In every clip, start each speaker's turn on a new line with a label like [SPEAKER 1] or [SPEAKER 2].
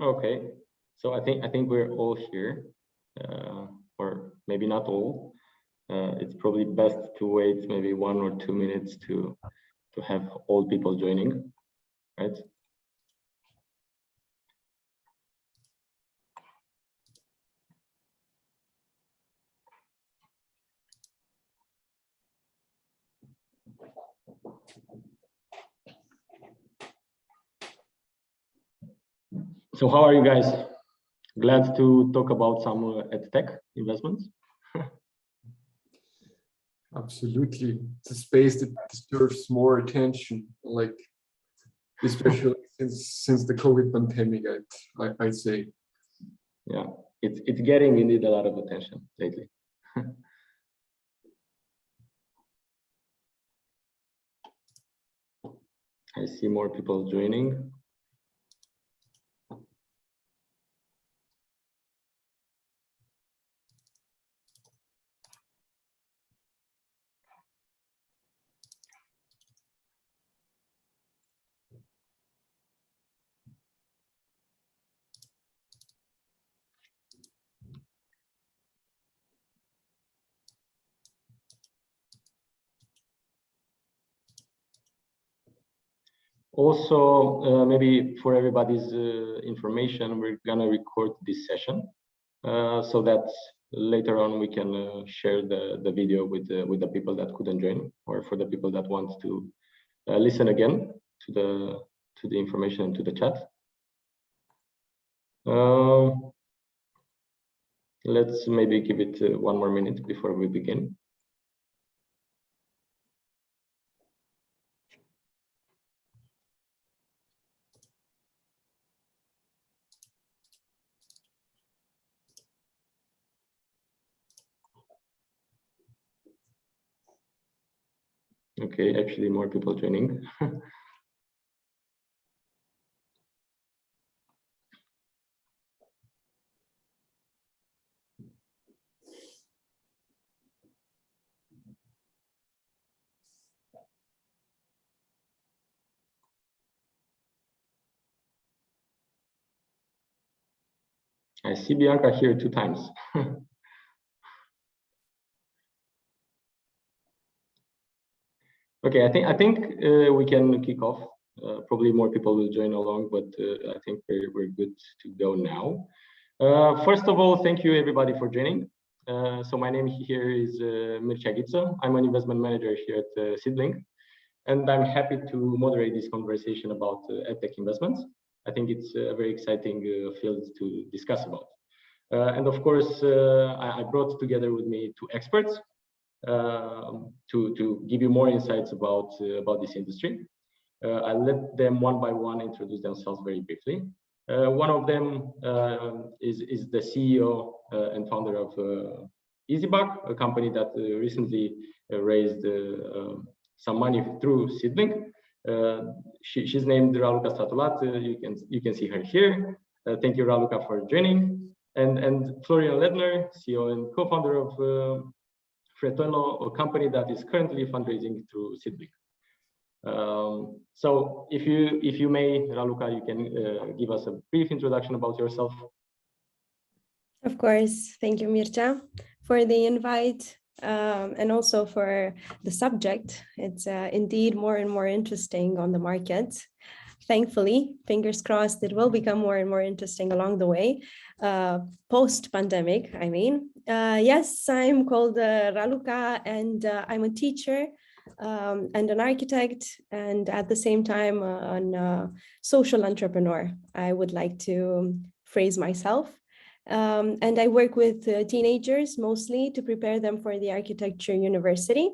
[SPEAKER 1] Okay, so I think we're all here, or maybe not all. It's probably best to wait maybe 1 or 2 minutes to have all people joining, right? So how are you guys? Glad to talk about some EdTech investments.
[SPEAKER 2] Absolutely, it's a space that deserves more attention, like especially since the COVID pandemic. I'd say.
[SPEAKER 1] Yeah, it's getting indeed a lot of attention lately. I see more people joining. Also, maybe for everybody's information, we're gonna record this session so that later on we can share the video with the people that couldn't join, or for the people that want to listen again to the information, to the chat. Let's maybe give it 1 more minute before we begin. Okay, actually more people joining. I see Bianca here 2 times. Okay, I think we can kick off. Probably more people will join along, but I think we're good to go now. First of all, thank you everybody for joining. So my name here is Mircea Ghiță. I'm an investment manager here at Seedlink, and I'm happy to moderate this conversation about EdTech investments. I think it's a very exciting field to discuss about. And of course, I brought together with me 2 experts to give you more insights about this industry. I'll let them one by one introduce themselves very briefly. One of them is the CEO and founder of EziBac, a company that recently raised some money through Seedlink. She's named Raluca Stratulat. You can see her here. Thank you, Raluca, for joining. And Florian Lettner, CEO and co-founder of Fretello, a company that is currently fundraising through Seedlink. So if you may, Raluca, you can give us a brief introduction about yourself.
[SPEAKER 3] Of course. Thank you, Mircea, for the invite and also for the subject. It's indeed more and more interesting on the market. Thankfully, fingers crossed, it will become more and more interesting along the way, post-pandemic, I mean. Yes, I'm called Raluca, and I'm a teacher and an architect, and at the same time, a social entrepreneur, I would like to phrase myself. And I work with teenagers mostly to prepare them for the architecture university.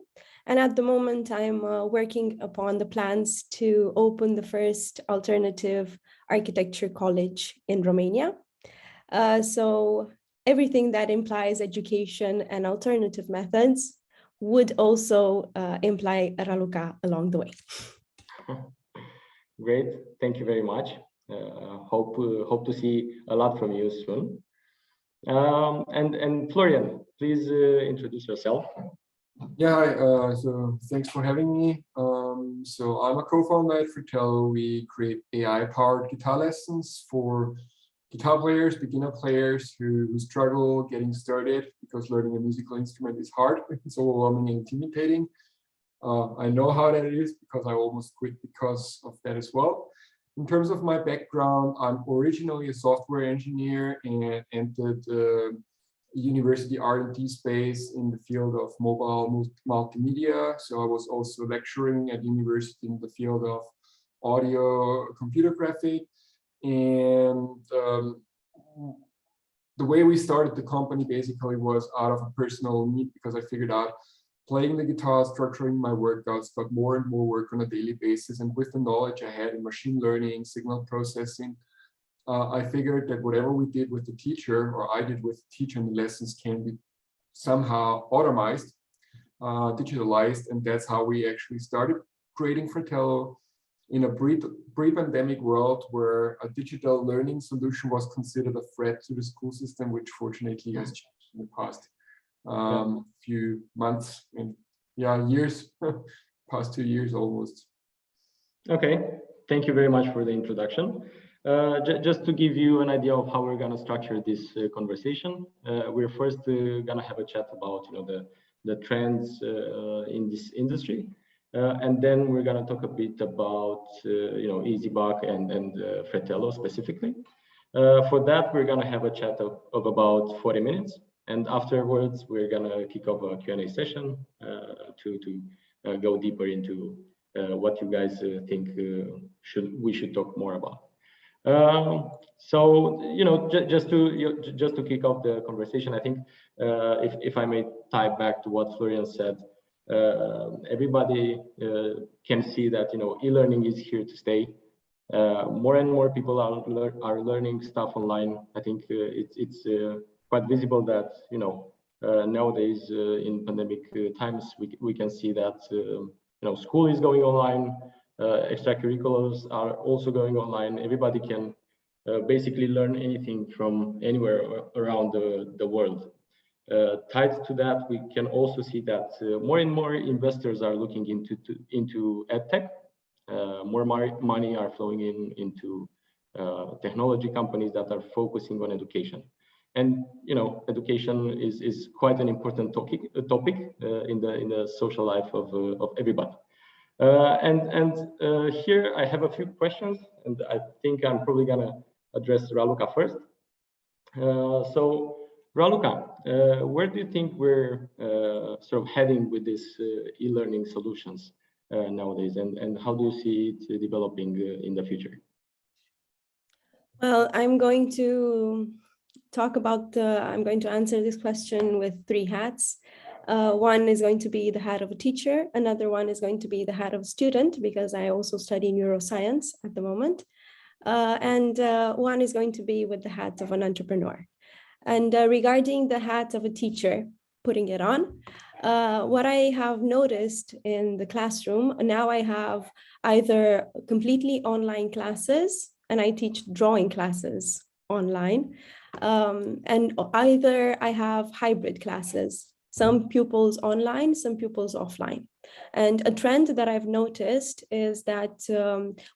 [SPEAKER 3] And at the moment, I'm working upon the plans to open the first alternative architecture college in Romania. So everything that implies education and alternative methods would also imply Raluca along the way.
[SPEAKER 1] Great, thank you very much. Hope to see a lot from you soon. And Florian, please introduce yourself.
[SPEAKER 2] Yeah, so thanks for having me. So I'm a co-founder at Fretello. We create AI-powered guitar lessons for guitar players, beginner players who struggle getting started because learning a musical instrument is hard. It's overwhelming and intimidating. I know how that is because I almost quit because of that as well. In terms of my background, I'm originally a software engineer and entered university R&D space in the field of mobile multimedia. So I was also lecturing at university in the field of audio computer graphic. And the way we started the company basically was out of a personal need, because I figured out playing the guitar, structuring my workouts, got more and more work on a daily basis. And with the knowledge I had in machine learning, signal processing, I figured that whatever we did with the teacher, or I did with the teacher in the lessons, can be somehow automized, digitalized. And that's how we actually started creating Fretello in a pre-pandemic world where a digital learning solution was considered a threat to the school system, which fortunately has changed in the past few months and years, past 2 years almost.
[SPEAKER 1] Okay, thank you very much for the introduction. Just to give you an idea of how we're going to structure this conversation, we're first going to have a chat about the trends in this industry, and then we're going to talk a bit about EziBac and Fretello specifically. For that, we're going to have a chat of about 40 minutes, and afterwards we're going to kick off a Q&A session to go deeper into what you guys think we should talk more about. So just to kick off the conversation, I think if I may tie back to what Florian said, everybody can see that e-learning is here to stay. More and more people are learning stuff online. I think it's quite visible that nowadays in pandemic times we can see that school is going online. Extracurriculars are also going online. Everybody can basically learn anything from anywhere around the world. Tied to that, we can also see that more and more investors are looking into EdTech. More money are flowing into technology companies that are focusing on education. And education is quite an important topic in the social life of everybody. Here I have a few questions, and I think I'm probably gonna address Raluca first. So Raluca, where do you think we're sort of heading with this e-learning solutions nowadays, and how do you see it developing in the future?
[SPEAKER 3] Well, I'm going to answer this question with 3 hats. One is going to be the hat of a teacher. Another one is going to be the hat of a student, because I also study neuroscience at the moment. And one is going to be with the hat of an entrepreneur. And regarding the hat of a teacher, putting it on, what I have noticed in the classroom, now I have either completely online classes, and I teach drawing classes online, and either I have hybrid classes, some pupils online, some pupils offline. And a trend that I've noticed is that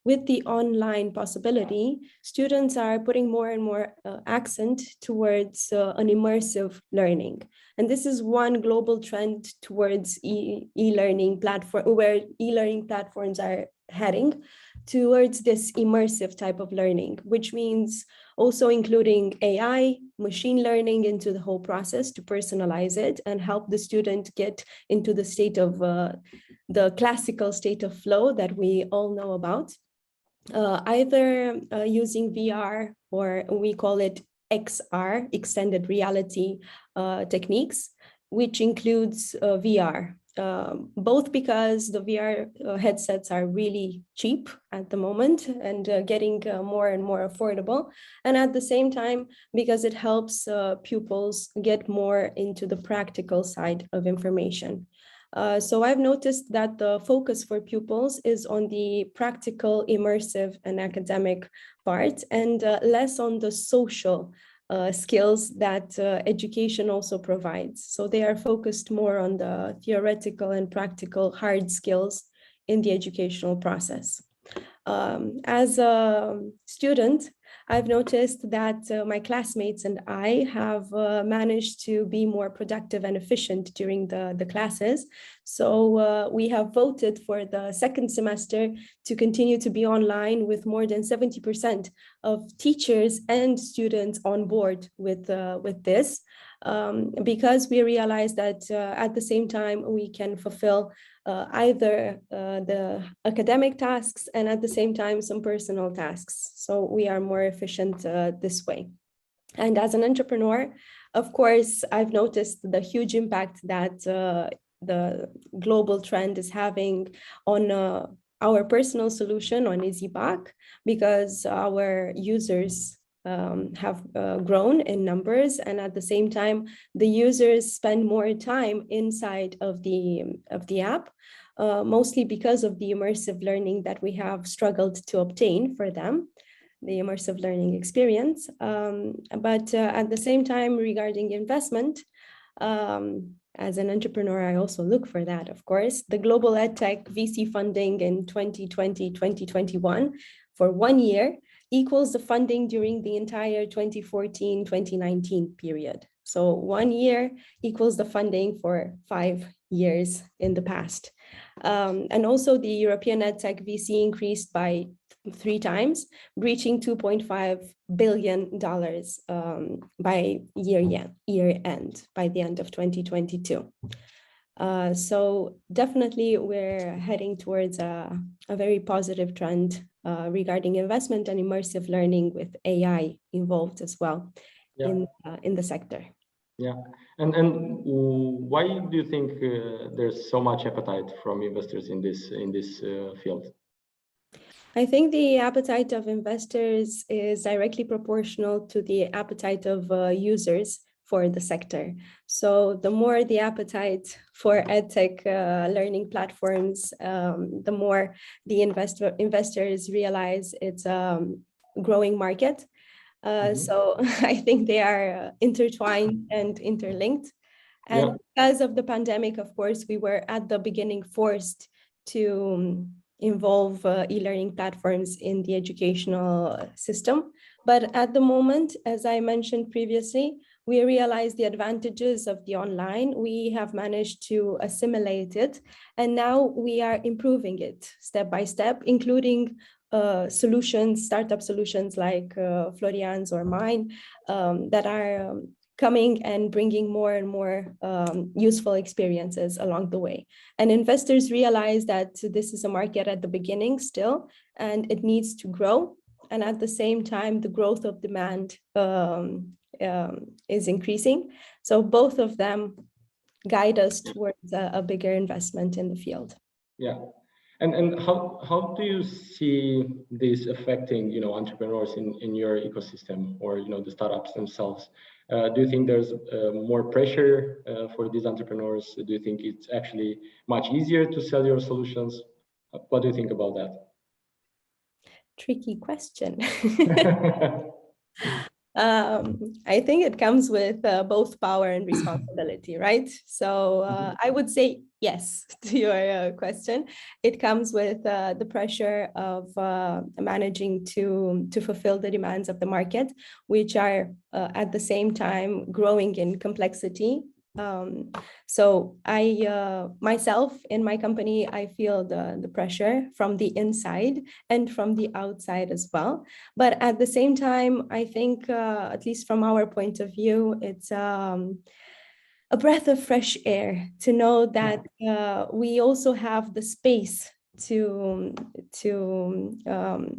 [SPEAKER 3] with the online possibility, students are putting more and more accent towards an immersive learning. And this is one global trend towards e-learning platform, where e-learning platforms are heading towards this immersive type of learning, which means also including AI, machine learning into the whole process to personalize it and help the student get into the state of the classical state of flow that we all know about, either using VR, or we call it XR, extended reality techniques, which includes VR. Both because the VR headsets are really cheap at the moment and getting more and more affordable, and at the same time because it helps pupils get more into the practical side of information. So I've noticed that the focus for pupils is on the practical, immersive, and academic part, and less on the social skills that education also provides. So they are focused more on the theoretical and practical hard skills in the educational process. As a student, I've noticed that my classmates and I have managed to be more productive and efficient during the classes. So we have voted for the second semester to continue to be online with more than 70% of teachers and students on board with this, because we realize that at the same time we can fulfill either the academic tasks and at the same time some personal tasks. So we are more efficient this way. And as an entrepreneur, of course, I've noticed the huge impact that the global trend is having on our personal solution on IziBac, because our users have grown in numbers, and at the same time the users spend more time inside of the app, mostly because of the immersive learning that we have struggled to obtain for them, the immersive learning experience. But at the same time, regarding investment, as an entrepreneur, I also look for that, of course. The global EdTech VC funding in 2020-2021 for 1 year equals the funding during the entire 2014-2019 period. So 1 year equals the funding for 5 years in the past. And also the European EdTech VC increased by 3 times, reaching $2.5 billion by year end, by the end of 2022. So definitely we're heading towards a very positive trend regarding investment and immersive learning with AI involved as well in the sector.
[SPEAKER 1] Yeah, and why do you think there's so much appetite from investors in this field?
[SPEAKER 3] I think the appetite of investors is directly proportional to the appetite of users for the sector. So the more the appetite for EdTech learning platforms, the more the investors realize it's a growing market. So I think they are intertwined and interlinked. And because of the pandemic, of course, we were at the beginning forced to involve e-learning platforms in the educational system. But at the moment, as I mentioned previously, we realize the advantages of the online. We have managed to assimilate it, and now we are improving it step by step, including solutions, startup solutions like Florian's or mine, that are coming and bringing more and more useful experiences along the way. And investors realize that this is a market at the beginning still, and it needs to grow. And at the same time, the growth of demand is increasing. So both of them guide us towards a bigger investment in the field.
[SPEAKER 1] Yeah. And how do you see this affecting, entrepreneurs in your ecosystem, or, the startups themselves? Do you think there's more pressure for these entrepreneurs? Do you think it's actually much easier to sell your solutions? What do you think about that?
[SPEAKER 3] Tricky question. I think it comes with both power and responsibility, right? So I would say yes to your question. It comes with the pressure of managing to fulfill the demands of the market, which are at the same time growing in complexity. So I myself in my company, I feel the pressure from the inside and from the outside as well. But at the same time, I think at least from our point of view, it's a breath of fresh air to know that we also have the space to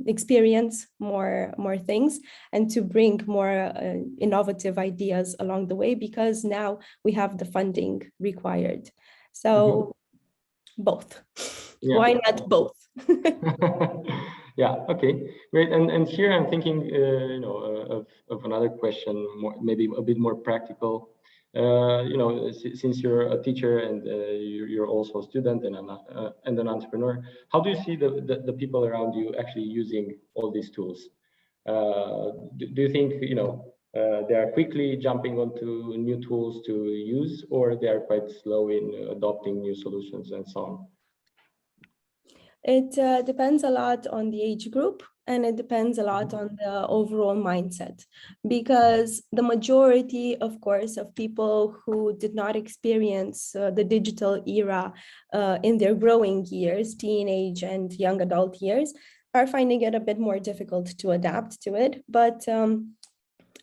[SPEAKER 3] experience more things and to bring more innovative ideas along the way, because now we have the funding required. So both. Yeah. Why not both?
[SPEAKER 1] Yeah, okay, great. And here I'm thinking of another question, maybe a bit more practical. Since you're a teacher and you're also a student and an entrepreneur, how do you see the people around you actually using all these tools? Do you think they are quickly jumping onto new tools to use, or they are quite slow in adopting new solutions and so on?
[SPEAKER 3] It depends a lot on the age group. and it depends a lot on the overall mindset, because the majority, of course, of people who did not experience the digital era in their growing years, teenage and young adult years, are finding it a bit more difficult to adapt to it. But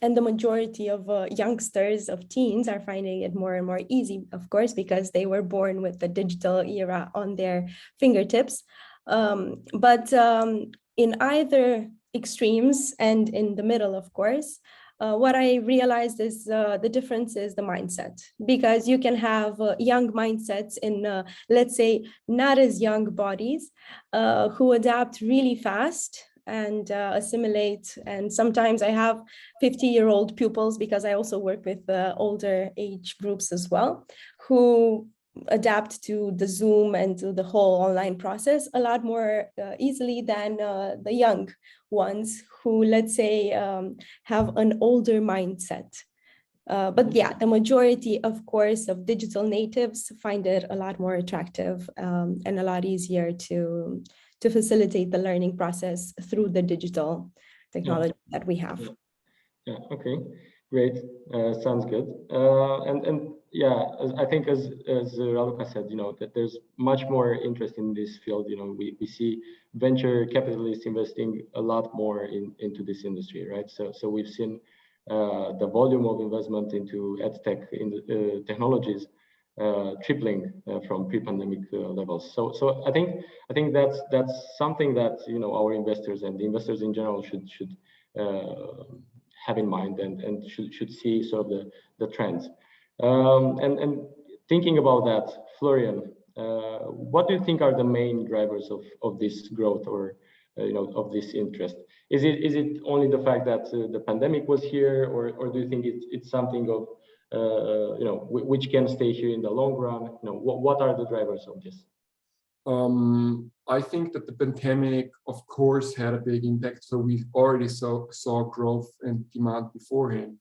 [SPEAKER 3] and the majority of youngsters, of teens, are finding it more and more easy, of course, because they were born with the digital era on their fingertips. But in either extremes and in the middle, of course, what I realized is the difference is the mindset, because you can have young mindsets in, let's say, not as young bodies who adapt really fast and assimilate. And sometimes I have 50-year-old pupils, because I also work with older age groups as well, who adapt to the Zoom and to the whole online process a lot more easily than the young ones who, let's say, have an older mindset. But yeah, the majority, of course, of digital natives find it a lot more attractive and a lot easier to facilitate the learning process through the digital technology that we have.
[SPEAKER 1] Yeah. Okay. Great. Sounds good. And yeah, I think as Raluca said, that there's much more interest in this field. We see venture capitalists investing a lot more into this industry, right? So we've seen the volume of investment into EdTech in the technologies tripling from pre-pandemic levels. So I think that's something that our investors and the investors in general should have in mind and should see sort of the trends. And thinking about that, Florian, what do you think are the main drivers of this growth, or of this interest? Is it only the fact that the pandemic was here, or do you think it's something of which can stay here in the long run? What are the drivers of this?
[SPEAKER 2] I think that the pandemic, of course, had a big impact. So we already saw growth and demand beforehand.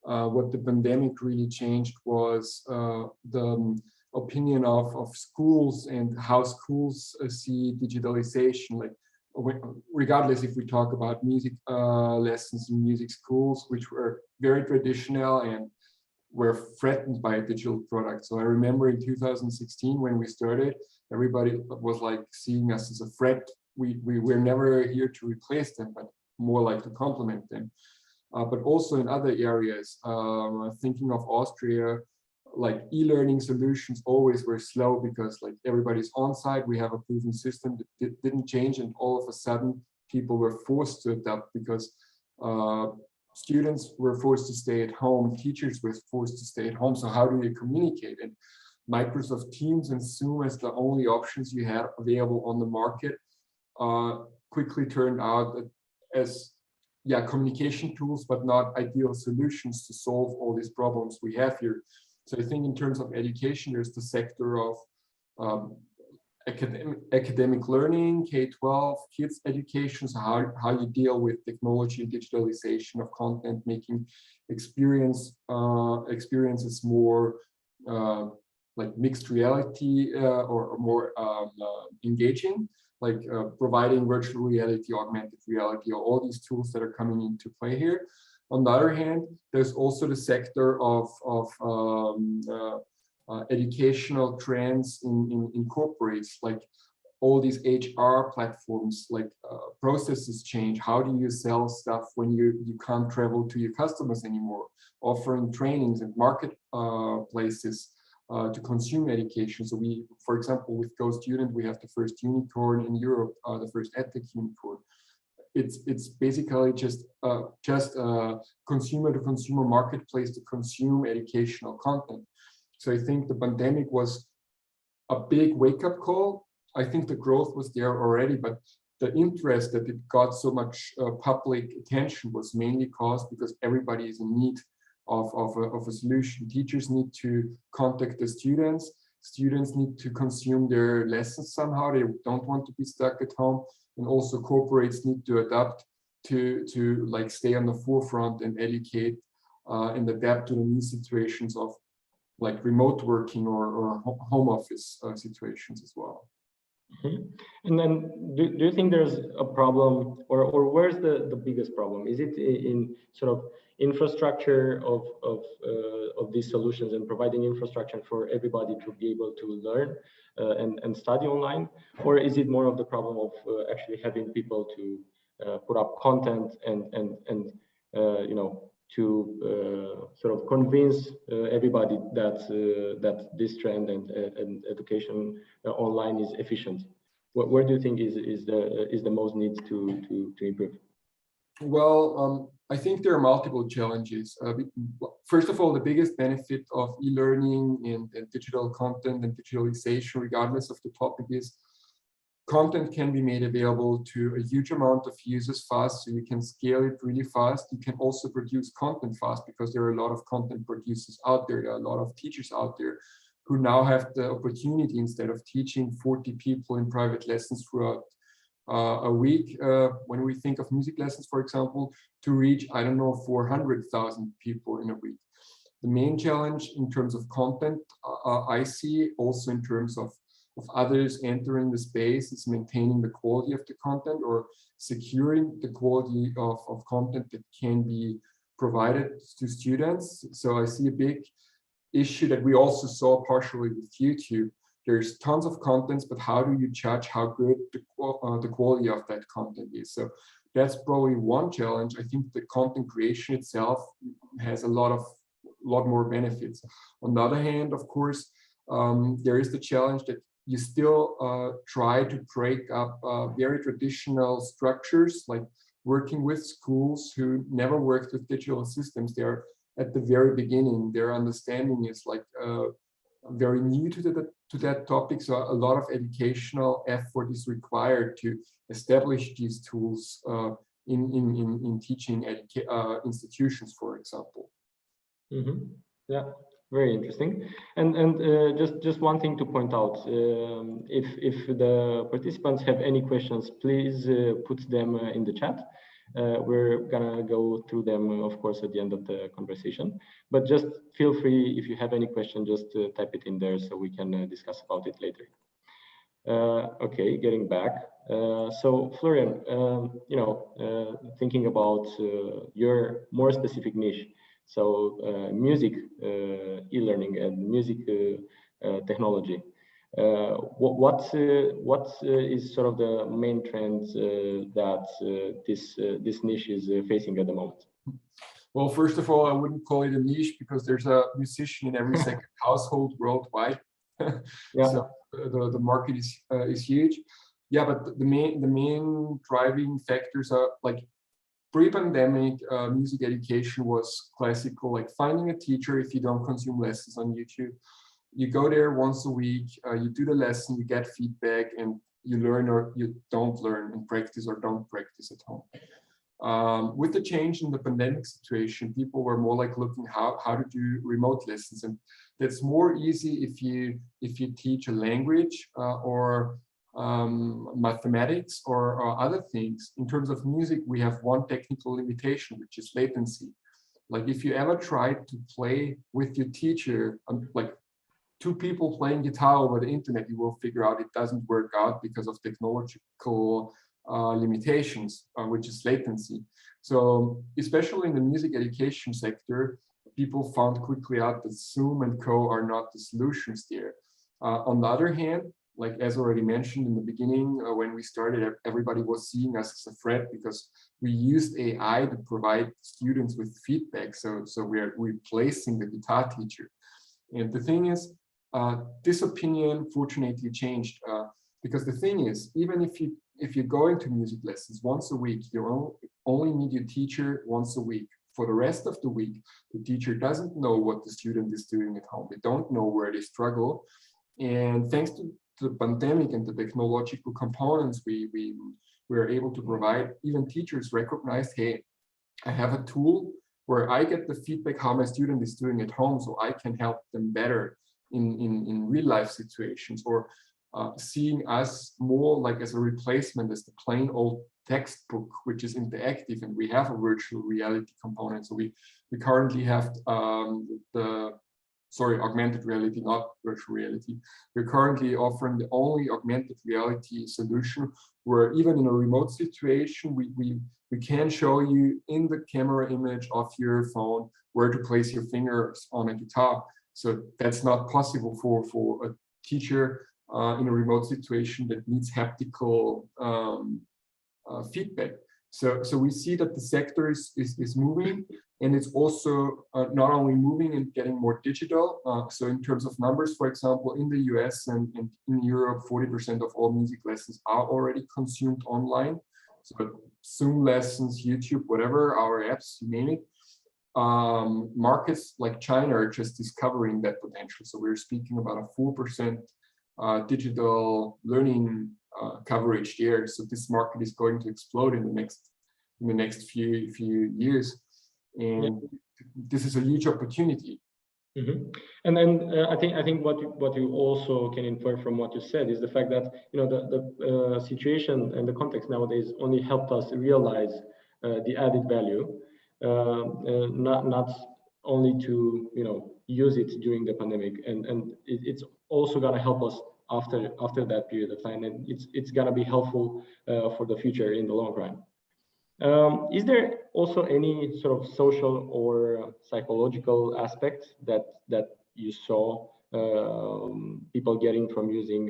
[SPEAKER 2] What the pandemic really changed was the opinion of schools and how schools see digitalization. Like, regardless if we talk about music lessons in music schools, which were very traditional and were threatened by a digital product. So I remember in 2016 when we started, everybody was like seeing us as a threat. We were never here to replace them, but more like to complement them. But also in other areas, thinking of Austria, like e-learning solutions always were slow because like everybody's on site. We have a proven system that didn't change, and all of a sudden people were forced to adapt because students were forced to stay at home, teachers were forced to stay at home. So how do you communicate? And Microsoft Teams and Zoom as the only options you had available on the market quickly turned out as communication tools, but not ideal solutions to solve all these problems we have here. So I think in terms of education, there's the sector of academic learning, K-12, kids education, so how you deal with technology and digitalization of content, making experiences more like mixed reality or more engaging, like providing virtual reality, augmented reality, or all these tools that are coming into play here. On the other hand, there's also the sector of educational trends in corporates, like all these HR platforms, like processes change. How do you sell stuff when you can't travel to your customers anymore? Offering trainings and marketplaces to consume education. So we, for example, with GoStudent, we have the first unicorn in Europe, the first EdTech unicorn. It's basically just a consumer-to-consumer marketplace to consume educational content. So I think the pandemic was a big wake-up call. I think the growth was there already, but the interest that it got so much public attention was mainly caused because everybody is in need of a solution. Teachers need to contact the students. Students need to consume their lessons somehow. They don't want to be stuck at home. And also corporates need to adapt to like stay on the forefront and educate and adapt to the new situations of like remote working or home office situations as well.
[SPEAKER 1] Mhm. And then do you think there's a problem, or where's the biggest problem? Is it in sort of infrastructure of these solutions and providing infrastructure for everybody to be able to learn and study online? Or is it more of the problem of actually having people to put up content and you know, to sort of convince everybody that that this trend and education online is efficient? Where do you think is the most need to improve?
[SPEAKER 2] Well, I think there are multiple challenges. First of all, the biggest benefit of e-learning and digital content and digitalization, regardless of the topic, is content can be made available to a huge amount of users fast, so you can scale it really fast. You can also produce content fast because there are a lot of content producers out there. There are a lot of teachers out there who now have the opportunity, instead of teaching 40 people in private lessons throughout a week, when we think of music lessons, for example, to reach, I don't know, 400,000 people in a week. The main challenge in terms of content I see, also in terms of others entering the space, is maintaining the quality of the content, or securing the quality of content that can be provided to students. So I see a big issue that we also saw partially with YouTube. There's tons of contents, but how do you judge how good the quality of that content is? So that's probably one challenge. I think the content creation itself has a lot more benefits. On the other hand, of course, there is the challenge that you still try to break up very traditional structures, like working with schools who never worked with digital systems. They're at the very beginning. Their understanding is like very new to that topic. So a lot of educational effort is required to establish these tools in teaching institutions, for example.
[SPEAKER 1] Mm-hmm. Yeah, very interesting. And just one thing to point out: if the participants have any questions, please put them in the chat. We're gonna go through them, of course, at the end of the conversation. But just feel free, if you have any question, just type it in there so we can discuss about it later. Okay, getting back. So Florian, you know, thinking about your more specific niche, so music e-learning and music technology. What is sort of the main trends that this niche is facing at the moment?
[SPEAKER 2] Well, first of all, I wouldn't call it a niche because there's a musician in every second household worldwide.
[SPEAKER 1] Yeah.
[SPEAKER 2] So the market is huge. Yeah, but the main driving factors are like pre-pandemic. Music education was classical, like finding a teacher if you don't consume lessons on YouTube. You go there once a week, you do the lesson, you get feedback, and you learn or you don't learn, and practice or don't practice at home. With the change in the pandemic situation, people were more like looking how to do remote lessons, and that's more easy if you teach a language or mathematics or other things. In terms of music, we have one technical limitation, which is latency. Like if you ever try to play with your teacher, like two people playing guitar over the internet, you will figure out it doesn't work out because of technological limitations, which is latency. So especially in the music education sector, people found quickly out that Zoom and Co are not the solutions there. On the other hand, like as already mentioned in the beginning, when we started, everybody was seeing us as a threat because we used AI to provide students with feedback. So we are replacing the guitar teacher. And the thing is, this opinion fortunately changed because the thing is, even if you go into music lessons once a week, you only need your teacher once a week. For the rest of the week, the teacher doesn't know what the student is doing at home. They don't know where they struggle. And thanks to the pandemic and the technological components we were able to provide, even teachers recognized, hey, I have a tool where I get the feedback how my student is doing at home, so I can help them better in real life situations, or seeing us more like as a replacement as the plain old textbook, which is interactive, and we have a virtual reality component. So we currently have augmented reality, not virtual reality. We're currently offering the only augmented reality solution where even in a remote situation, we can show you in the camera image of your phone where to place your fingers on a guitar. So that's not possible for a teacher in a remote situation that needs haptical feedback. So we see that the sector is moving, and it's also not only moving and getting more digital. So in terms of numbers, for example, in the US and in Europe, 40% of all music lessons are already consumed online. So Zoom lessons, YouTube, whatever, our apps, you name it. Markets like China are just discovering that potential. So we're speaking about a 4% digital learning coverage there. So this market is going to explode in the next few years, and this is a huge opportunity.
[SPEAKER 1] Mm-hmm. And then I think what you also can infer from what you said is the fact that the situation and the context nowadays only helped us realize the added value, not only to use it during the pandemic, and it's also gonna help us after that period of time, and it's gonna be helpful for the future in the long run. Is there also any sort of social or psychological aspect that you saw people getting from using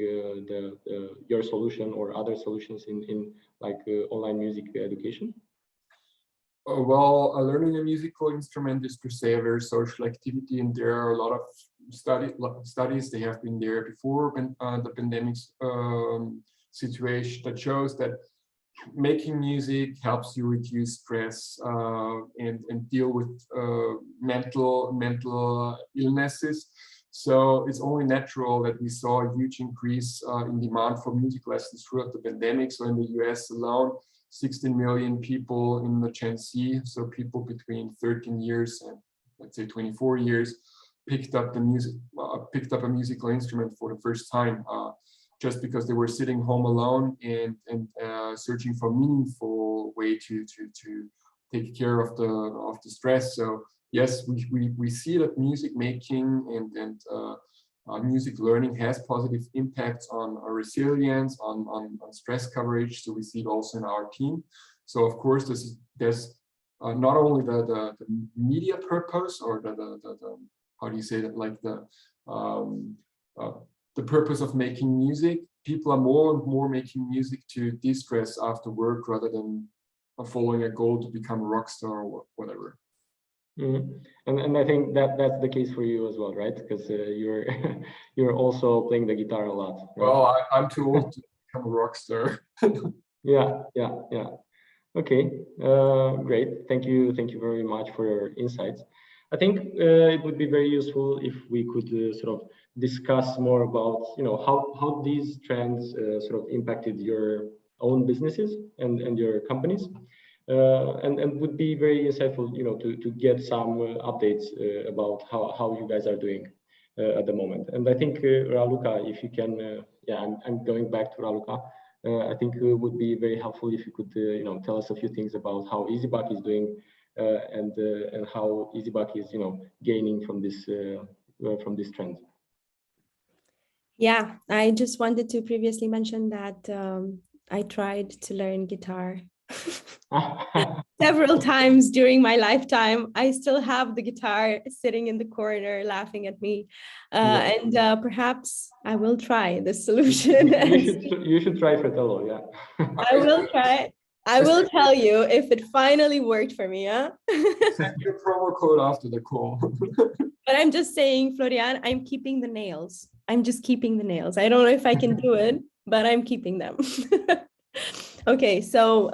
[SPEAKER 1] your solution or other solutions in like online music education?
[SPEAKER 2] Well, learning a musical instrument is per se a very social activity, and there are a lot of studies. They have been there before the pandemic situation that shows that making music helps you reduce stress and deal with mental illnesses. So it's only natural that we saw a huge increase in demand for music lessons throughout the pandemic. So in the US alone, 16 million people in the Gen Z, so people between 13 years and let's say 24 years, picked up a musical instrument for the first time, just because they were sitting home alone and searching for a meaningful way to take care of the stress. So yes, we see that music making and music learning has positive impacts on our resilience, on stress coverage. So we see it also in our team. So of course, there's not only the media purpose or the how do you say that, like the purpose of making music. People are more and more making music to de-stress after work rather than following a goal to become a rock star or whatever.
[SPEAKER 1] Mm-hmm. And I think that's the case for you as well, right? Because you're also playing the guitar a lot. Right?
[SPEAKER 2] Well, I'm too old to become a rock star.
[SPEAKER 1] Yeah. Okay, great. Thank you very much for your insights. I think it would be very useful if we could sort of discuss more about how these trends sort of impacted your own businesses and your companies. And would be very insightful, to get some updates about how you guys are doing at the moment. And I think Raluca, if you can, I'm going back to Raluca. I think it would be very helpful if you could, tell us a few things about how IziBac is doing and how IziBac is, gaining from this trend.
[SPEAKER 3] Yeah, I just wanted to previously mention that I tried to learn guitar several times during my lifetime. I still have the guitar sitting in the corner laughing at me. And perhaps I will try this solution.
[SPEAKER 1] You should try Fretello, yeah.
[SPEAKER 3] I will try. I will tell you if it finally worked for me.
[SPEAKER 2] Send your promo code after the call.
[SPEAKER 3] But I'm just saying, Florian, I'm keeping the nails. I'm just keeping the nails. I don't know if I can do it, but I'm keeping them. Okay, so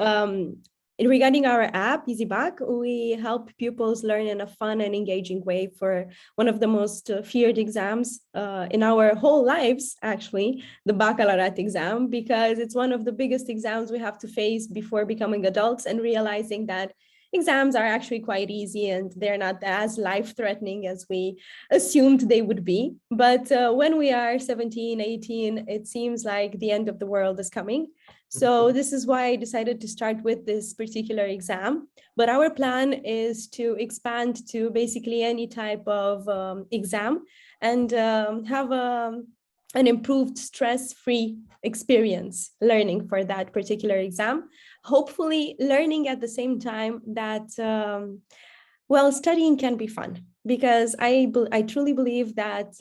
[SPEAKER 3] regarding our app, IziBac, we help pupils learn in a fun and engaging way for one of the most feared exams in our whole lives, actually, the baccalaureate exam, because it's one of the biggest exams we have to face before becoming adults and realizing that exams are actually quite easy and they're not as life-threatening as we assumed they would be. But when we are 17, 18, it seems like the end of the world is coming. So this is why I decided to start with this particular exam. But our plan is to expand to basically any type of exam and have an improved stress-free experience learning for that particular exam. Hopefully learning at the same time that, well, studying can be fun, because I truly believe that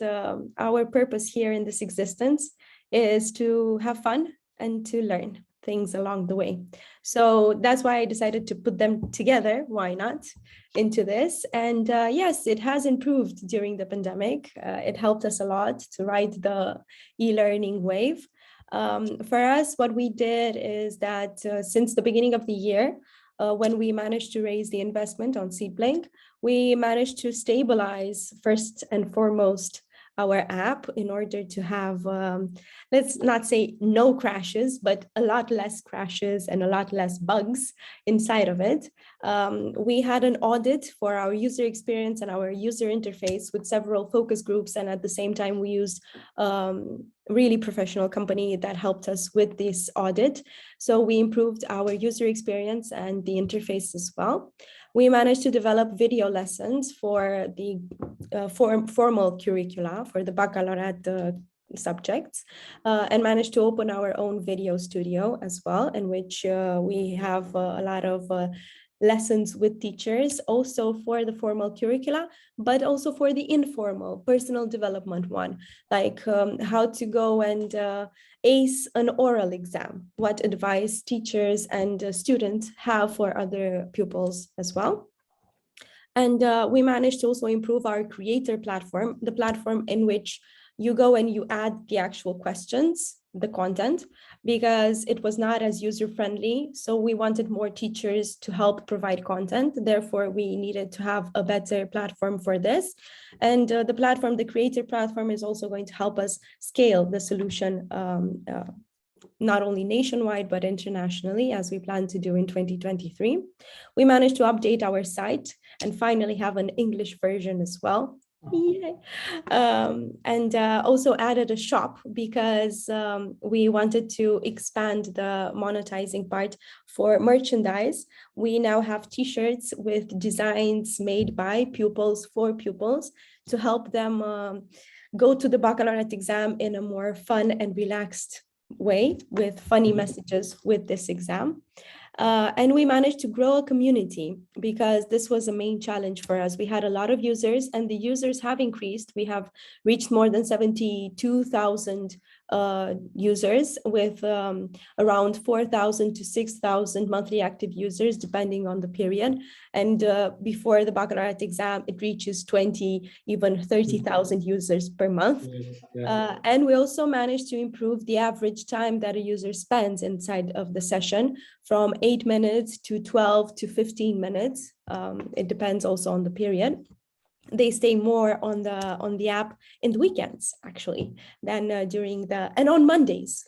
[SPEAKER 3] our purpose here in this existence is to have fun and to learn things along the way. So that's why I decided to put them together, why not, into this. And yes, it has improved during the pandemic. It helped us a lot to ride the e-learning wave. For us, what we did is that since the beginning of the year, when we managed to raise the investment on Seedblink, we managed to stabilize first and foremost our app in order to have, let's not say no crashes, but a lot less crashes and a lot less bugs inside of it. We had an audit for our user experience and our user interface with several focus groups. And at the same time, we used really professional company that helped us with this audit. So we improved our user experience and the interface as well. We managed to develop video lessons for the formal curricula for the baccalaureate subjects, and managed to open our own video studio as well, in which we have a lot of lessons with teachers, also for the formal curricula, but also for the informal personal development one, like how to go and ace an oral exam, what advice teachers and students have for other pupils as well. And we managed to also improve our creator platform, the platform in which you go and you add the actual questions, the content, because it was not as user-friendly. So we wanted more teachers to help provide content. Therefore, we needed to have a better platform for this. And the platform, the creator platform, is also going to help us scale the solution not only nationwide, but internationally, as we plan to do in 2023. We managed to update our site and finally have an English version as well. Yay. And also added a shop, because we wanted to expand the monetizing part for merchandise. We now have t-shirts with designs made by pupils for pupils to help them go to the baccalaureate exam in a more fun and relaxed way, with funny messages with this exam. And we managed to grow a community, because this was a main challenge for us. We had a lot of users, and the users have increased. We have reached more than 72,000 users, with around 4,000 to 6,000 monthly active users, depending on the period. And before the baccalaureate exam, it reaches 20, even 30,000 users per month. And we also managed to improve the average time that a user spends inside of the session from 8 minutes to 12 to 15 minutes. It depends also on the period. They stay more on the app in the weekends, actually, than during and on Mondays.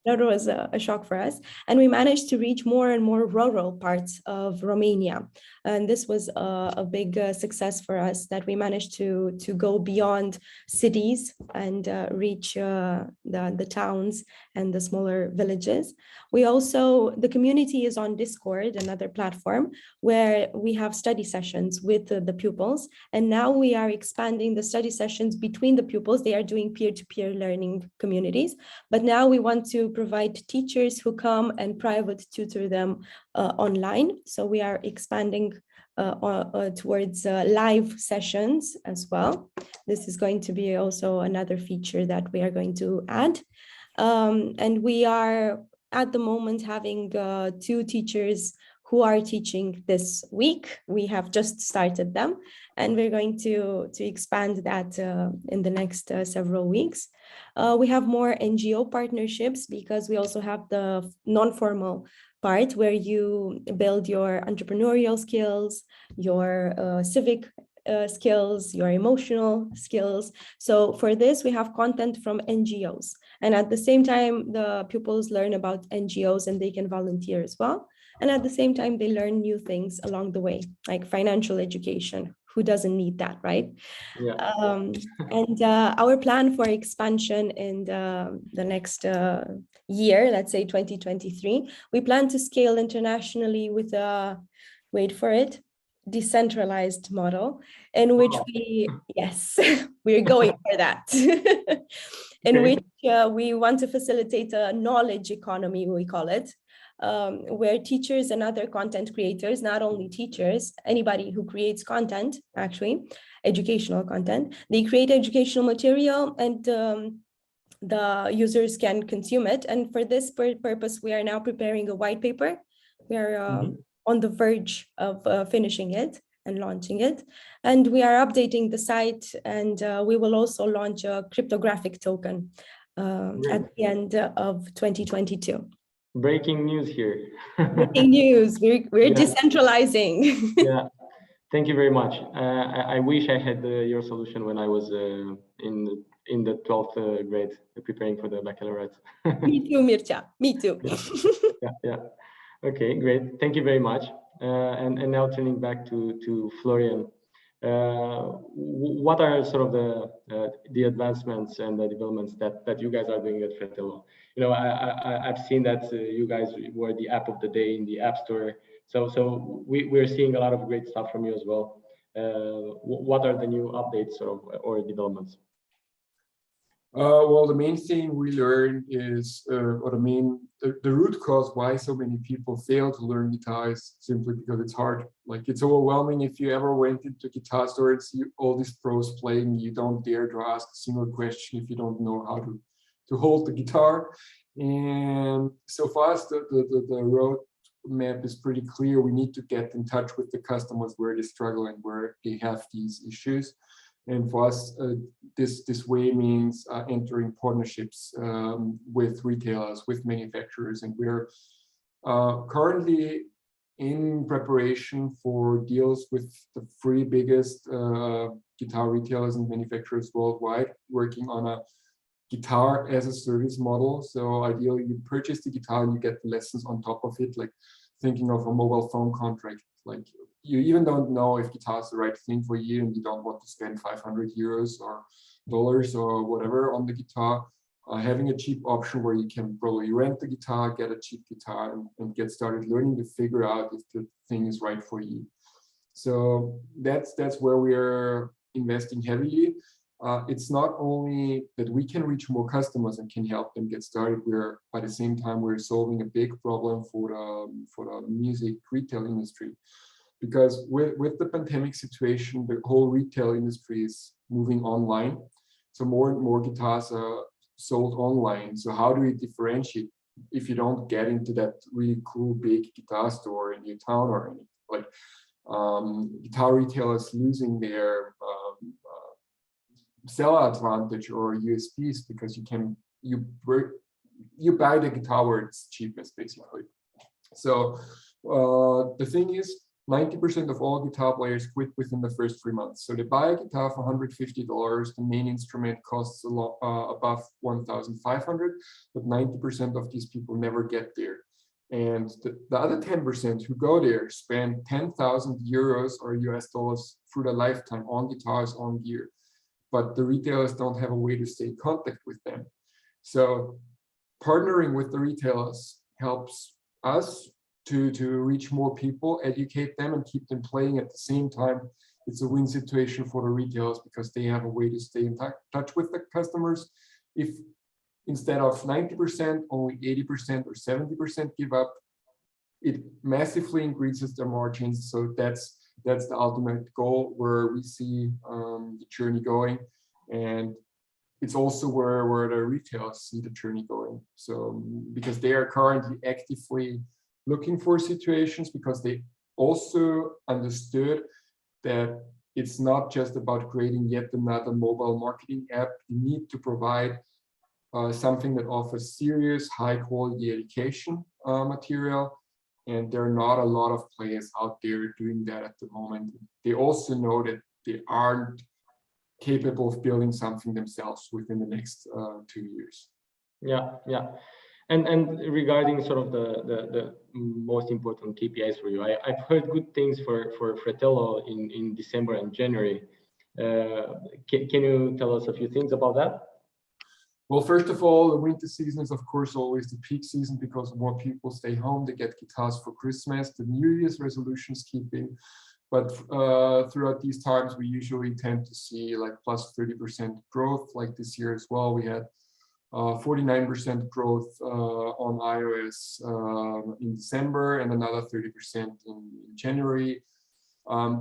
[SPEAKER 3] That was a shock for us. And we managed to reach more and more rural parts of Romania. And this was a big success for us, that we managed to go beyond cities and reach the towns and the smaller villages. We also, the community is on Discord, another platform, where we have study sessions with the pupils. And now we are expanding the study sessions between the pupils. They are doing peer-to-peer learning communities. But now we want to provide teachers who come and private tutor them online. So we are expanding towards live sessions as well. This is going to be also another feature that we are going to add. And we are at the moment having 2 teachers who are teaching this week. We have just started them, and we're going to expand that in the next several weeks. We have more NGO partnerships, because we also have the non-formal part where you build your entrepreneurial skills, your civic skills, your emotional skills. So for this, we have content from NGOs. And at the same time, the pupils learn about NGOs and they can volunteer as well. And at the same time, they learn new things along the way, like financial education. Who doesn't need that, right?
[SPEAKER 1] Yeah.
[SPEAKER 3] And our plan for expansion in the next year, let's say 2023, we plan to scale internationally with a, wait for it, decentralized model in which yes, we're going for that, in which we want to facilitate a knowledge economy, we call it, where teachers and other content creators, not only teachers, anybody who creates content, actually, educational content, they create educational material and the users can consume it. And for this purpose, we are now preparing a white paper. We are on the verge of finishing it and launching it. And we are updating the site, and we will also launch a cryptographic token at the end of 2022.
[SPEAKER 1] Breaking news here.
[SPEAKER 3] Breaking news. We're decentralizing.
[SPEAKER 1] Yeah. Thank you very much. I wish I had your solution when I was in the 12th grade, preparing for the baccalaureate.
[SPEAKER 3] Me too, Mircea. Me too.
[SPEAKER 1] Yeah. Okay, great. Thank you very much. And now turning back to Florian, what are sort of the advancements and the developments that you guys are doing at Fretello? You know, I've seen that you guys were the app of the day in the App Store. So we're seeing a lot of great stuff from you as well. What are the new updates or developments?
[SPEAKER 2] Well, the main thing we learned is, or the root cause why so many people fail to learn guitar is simply because it's hard. Like, it's overwhelming. If you ever went into a guitar store and see all these pros playing, you don't dare to ask a single question if you don't know how to hold the guitar. And so for us, the road map is pretty clear. We need to get in touch with the customers where they struggle and where they have these issues. And for us, this way means entering partnerships with retailers, with manufacturers. And we're currently in preparation for deals with the 3 biggest guitar retailers and manufacturers worldwide, working on a guitar as a service model. So ideally, you purchase the guitar and you get lessons on top of it, like thinking of a mobile phone contract. Like, you even don't know if guitar is the right thing for you, and you don't want to spend 500 euros or dollars or whatever on the guitar. Having a cheap option where you can probably rent the guitar, get a cheap guitar, and get started learning to figure out if the thing is right for you. So that's where we are investing heavily. It's not only that we can reach more customers and can help them get started. We're at the same time we're solving a big problem for the music retail industry, because with the pandemic situation, the whole retail industry is moving online. So more and more guitars are sold online. So how do we differentiate if you don't get into that really cool big guitar store in your town or anything? Like, guitar retailers losing their seller advantage or USPs, because you buy the guitar where it's cheapest, basically. So the thing is, 90% of all guitar players quit within the first 3 months. So they buy a guitar for $150. The main instrument costs a lot above $1,500, but 90% of these people never get there. And the other 10% who go there spend 10,000 euros or US dollars through their lifetime on guitars, on gear. But the retailers don't have a way to stay in contact with them. So partnering with the retailers helps us to reach more people, educate them, and keep them playing at the same time. It's a win situation for the retailers because they have a way to stay in touch with the customers. If instead of 90%, only 80% or 70% give up, it massively increases their margins. So that's the ultimate goal where we see the journey going. And it's also where the retailers see the journey going. So because they are currently actively looking for situations, because they also understood that it's not just about creating yet another mobile marketing app. You need to provide something that offers serious, high quality education material. And there are not a lot of players out there doing that at the moment. They also know that they aren't capable of building something themselves within the next 2 years.
[SPEAKER 1] Yeah. And regarding sort of the most important KPIs for you, I've heard good things for Fretello in December and January. Can you tell us a few things about that?
[SPEAKER 2] Well, first of all, the winter season is of course always the peak season because more people stay home, they get guitars for Christmas, the New Year's resolutions keeping. But throughout these times, we usually tend to see like plus 30% growth, like this year as well. We had 49% growth on iOS in December and another 30% in January.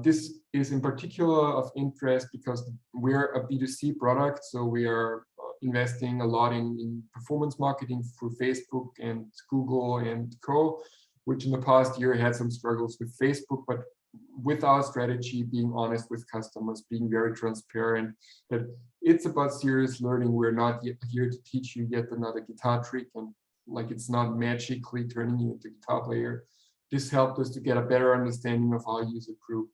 [SPEAKER 2] This is in particular of interest because we're a B2C product, so we are investing a lot in performance marketing through Facebook and Google and Co., which in the past year had some struggles with Facebook, but with our strategy, being honest with customers, being very transparent, that it's about serious learning. We're not yet here to teach you yet another guitar trick, and like it's not magically turning you into a guitar player. This helped us to get a better understanding of our user group,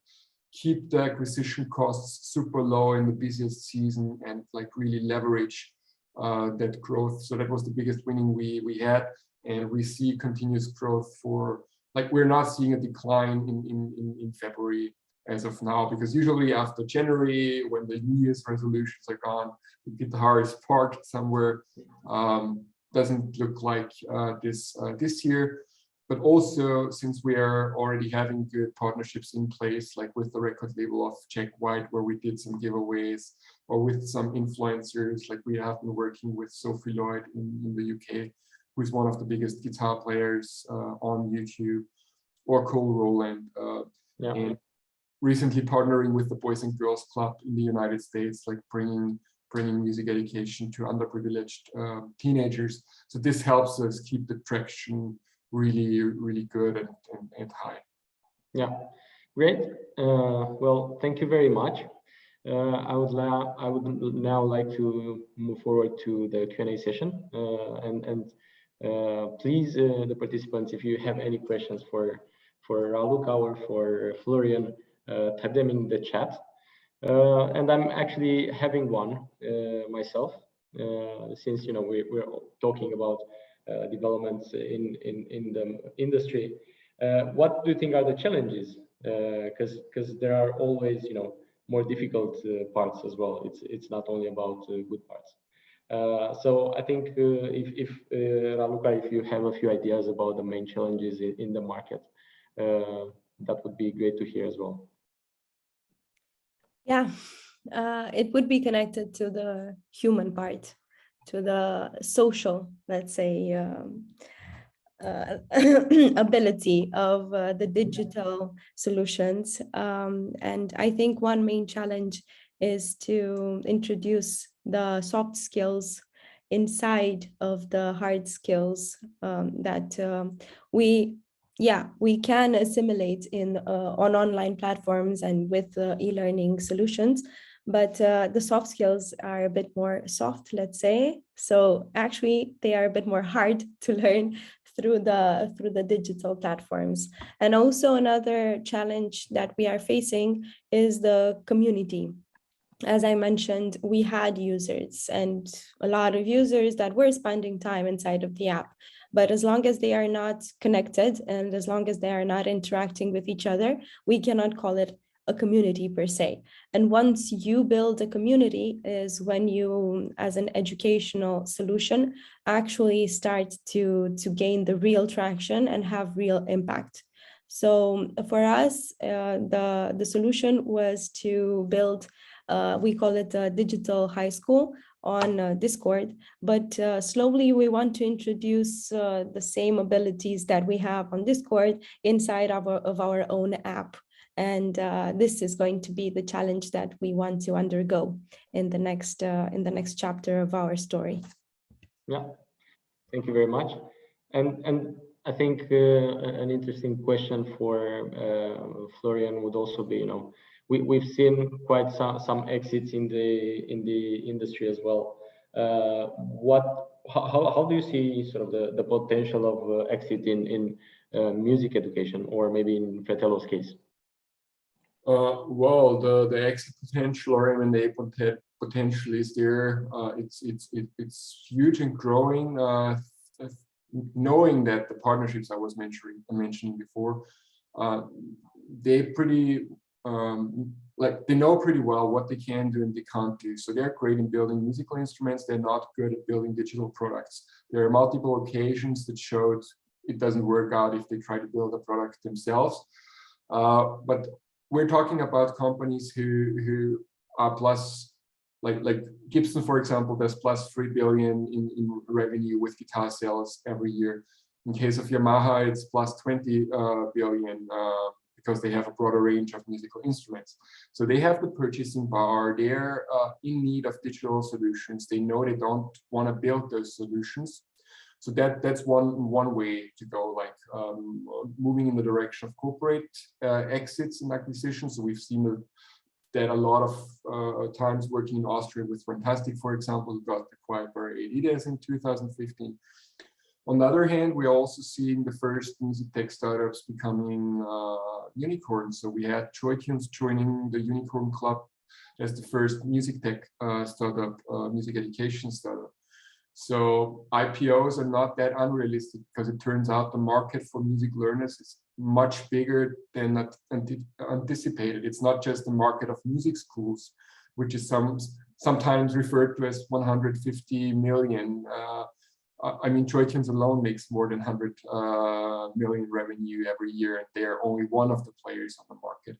[SPEAKER 2] keep the acquisition costs super low in the busiest season, and like really leverage that growth. So that was the biggest winning we had, and we see continuous growth for, like, we're not seeing a decline in February as of now, because usually after January, when the New Year's resolutions are gone, the guitar is parked somewhere. Doesn't look like this year. But also, since we are already having good partnerships in place, like with the record label of Jack White, where we did some giveaways, or with some influencers, like we have been working with Sophie Lloyd in the UK, who's one of the biggest guitar players on YouTube, or Cole Rowland. And recently partnering with the Boys and Girls Club in the United States, like bringing music education to underprivileged teenagers. So this helps us keep the traction really good and high.
[SPEAKER 1] Yeah, great. Well, thank you very much. I would now like to move forward to the Q&A session, and please, the participants, if you have any questions for Raluca or for Florian, type them in the chat. And I'm actually having one myself, since we're talking about developments in the industry. What do you think are the challenges? Because there are always more difficult parts as well. It's not only about good parts. So I think if Raluca, if you have a few ideas about the main challenges in the market, that would be great to hear as well.
[SPEAKER 3] Yeah, it would be connected to the human part, to the social, let's say, ability of the digital solutions. And I think one main challenge is to introduce the soft skills inside of the hard skills that we can assimilate on online platforms and with e-learning solutions. But the soft skills are a bit more soft, let's say. So actually, they are a bit more hard to learn through the digital platforms. And also another challenge that we are facing is the community. As I mentioned, we had users and a lot of users that were spending time inside of the app. But as long as they are not connected and as long as they are not interacting with each other, we cannot call it a community per se. And once you build a community is when you, as an educational solution, actually start to gain the real traction and have real impact. So for us, the solution was to build, we call it a digital high school on Discord, but slowly we want to introduce the same abilities that we have on Discord inside of our own app. And this is going to be the challenge that we want to undergo in the next chapter of our story.
[SPEAKER 1] Yeah, thank you very much. And I think an interesting question for Florian would also be, we've seen quite some exits in the industry as well. How do you see sort of the potential of exit in music education, or maybe in Fretello's case?
[SPEAKER 2] Well, the exit potential or M&A potential is there. It's huge and growing. Knowing that the partnerships I was mentioning before, they pretty like they know pretty well what they can do and they can't do. So they're great in building musical instruments. They're not good at building digital products. There are multiple occasions that showed it doesn't work out if they try to build a product themselves. But we're talking about companies who are plus, like Gibson, for example, does plus 3 billion in revenue with guitar sales every year. In case of Yamaha, it's plus 20 billion because they have a broader range of musical instruments. So they have the purchasing power. They're in need of digital solutions. They know they don't want to build those solutions. So that's one way to go, like moving in the direction of corporate exits and acquisitions. So we've seen that a lot of times working in Austria with Fantastic, for example, who got acquired by Adidas in 2015. On the other hand, we're also seeing the first music tech startups becoming unicorns. So we had Joytunes joining the Unicorn Club as the first music tech startup, music education startup. So IPOs are not that unrealistic because it turns out the market for music learners is much bigger than anticipated. It's not just the market of music schools, which is sometimes referred to as 150 million. I mean, Joytunes alone makes more than 100 million revenue every year, and they're only one of the players on the market.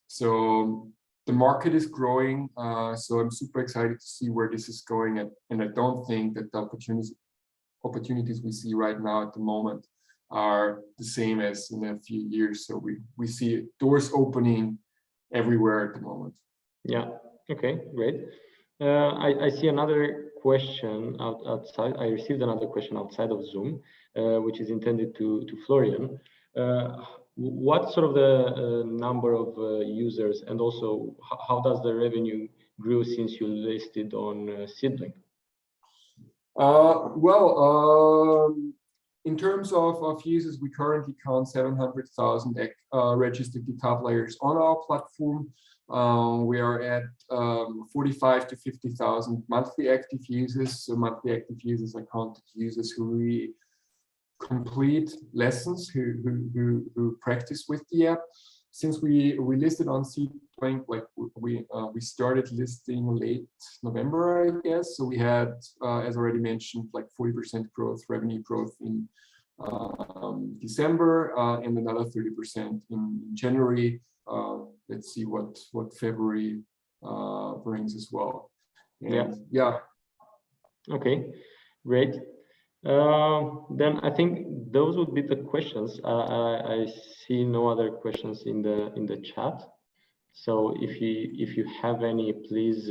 [SPEAKER 2] So the market is growing, so I'm super excited to see where this is going, and I don't think that the opportunities we see right now at the moment are the same as in a few years. So we see doors opening everywhere at the moment.
[SPEAKER 1] Yeah. Okay. Great. I see another question outside. I received another question outside of Zoom, which is intended to Florian. What sort of the number of users, and also how does the revenue grow since you listed on Seedling?
[SPEAKER 2] In terms of users, we currently count 700,000 registered guitar players on our platform. We are at 45 to 50,000 monthly active users. So monthly active users are counted users who complete lessons, who practice with the app. Since we listed on Seedling, like we started listing late November, I guess. So we had, as already mentioned, like 40% growth, revenue growth in December, and another 30% in January. Let's see what February brings as well. And, yeah. Okay, great. Then I think those would be the questions. I see no other questions in the chat. So if you have any, please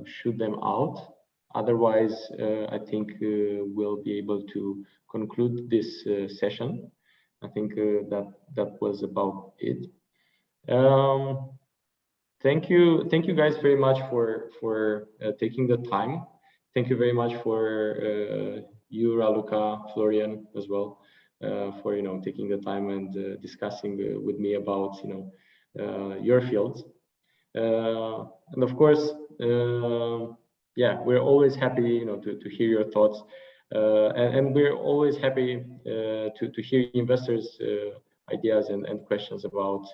[SPEAKER 2] shoot them out. Otherwise, I think we'll be able to conclude this session. I think that was about it. Thank you guys very much for taking the time. Thank you very much for you, Raluca, Florian, as well, for taking the time and discussing with me about your fields. And of course, yeah, we're always happy to hear your thoughts, and we're always happy to hear investors' ideas and questions about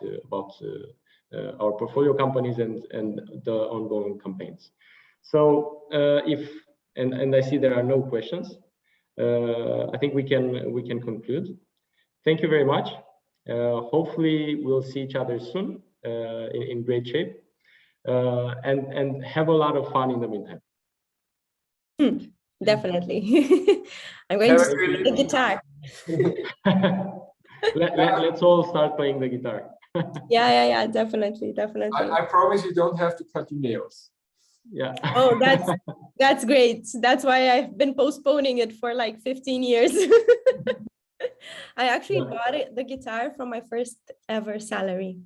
[SPEAKER 2] our portfolio companies and the ongoing campaigns. So and I see there are no questions. I think we can conclude. Thank you very much. Hopefully we'll see each other soon in great shape, and have a lot of fun in the meantime.
[SPEAKER 3] Definitely. I'm going to play the guitar.
[SPEAKER 2] Let's
[SPEAKER 1] all start playing the guitar.
[SPEAKER 3] Yeah, definitely.
[SPEAKER 2] I promise you don't have to cut your nails.
[SPEAKER 1] Yeah.
[SPEAKER 3] Oh, that's great. That's why I've been postponing it for like 15 years. I actually bought the guitar from my first ever salary.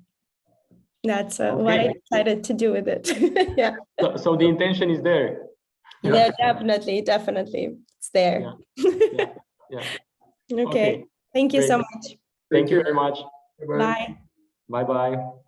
[SPEAKER 3] That's what I decided to do with it. Yeah.
[SPEAKER 1] So the intention is there.
[SPEAKER 3] Yeah, definitely. It's there.
[SPEAKER 1] Yeah.
[SPEAKER 3] Okay. Thank you so much.
[SPEAKER 1] Thank you very much.
[SPEAKER 3] Bye.
[SPEAKER 1] Bye-bye.